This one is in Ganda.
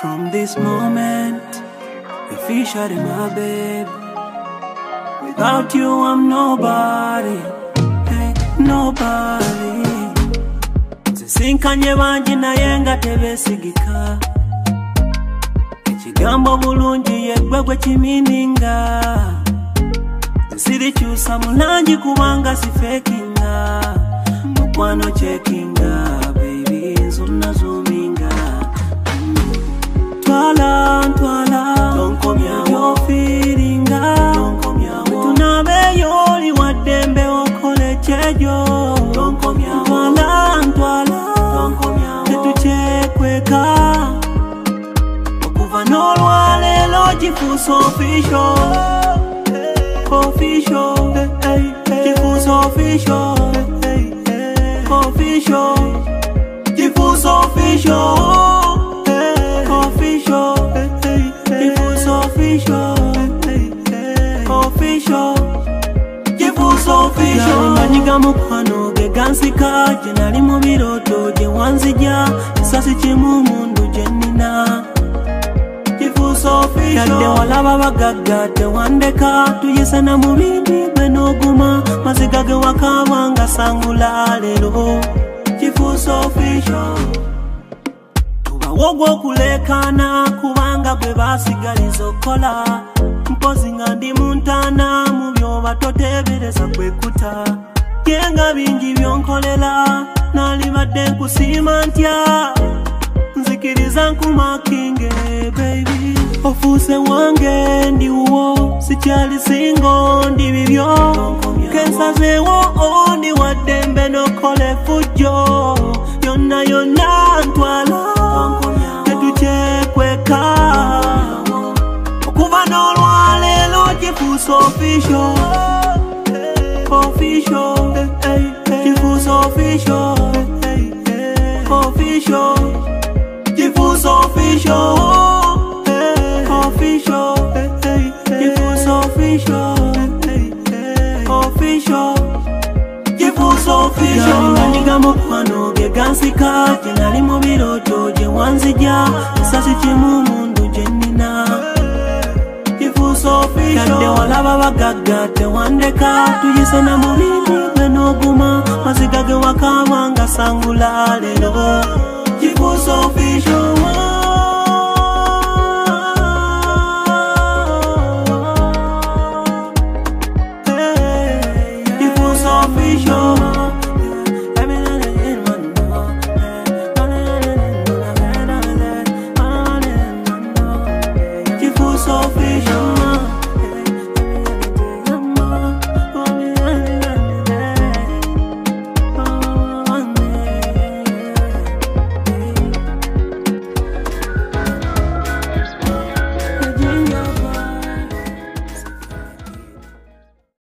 From this moment, officially my babe. Without you, I'm nobody. Hey, nobody. Nzisinkanye banji naye nga tebesigika. Ekigambo bulungi yeggwe gwe kimininga. Sirikyusa mulangi kubanga sifekinga. Mukwano checkinga, baby, nzuna zoominga. Twala, don't come here, you're feeling don't come here, tunabe yoli wadembe okole chejo. Don't come here, don't come here, tetuchekweka. Okuva n'olwale logifuso official, official, gifuso official, official, gifuso official. Manyiga mukwano ge gansika gye nali mu birooto gye wanzija esasi kimu mundu gye nnina kifuusa official yadde walaba bagagga tewandeka tuyisana mu bindi gwe n'oguma maziga ge wakaaba nga sangula leero kifuusa official tubawo ogw'okuleekaana kubanga gwe baasigaliza okukola mpozi nga ndi mu ntaana mu byoba toteebereza kwekuta yenga bingi byonkolera nalibadde nkusiima ntya nzikiriza nkumakinge baby ofuuse wange ndi wuwo sikyali singo ndi bibyo kensazeewo ndi waddembe n'okole fujjo yonna yonna ntwala tetukyekweka okuva n'olwale logifuusa official, official, gifuusa official, official, gifuusa official, official, gifuusa official, official, gifuusa official. Manyiga mukwano ge gansika gye nali mu birooto gye wanzija esasi kimu mundu gye nnina yadde walaba bagagga tewandeka tuyisana mu bindi gwe n'oguma maziga ge wakaaba nga sangula leero kifuusa official. Kifuusa official. Kifuusa official.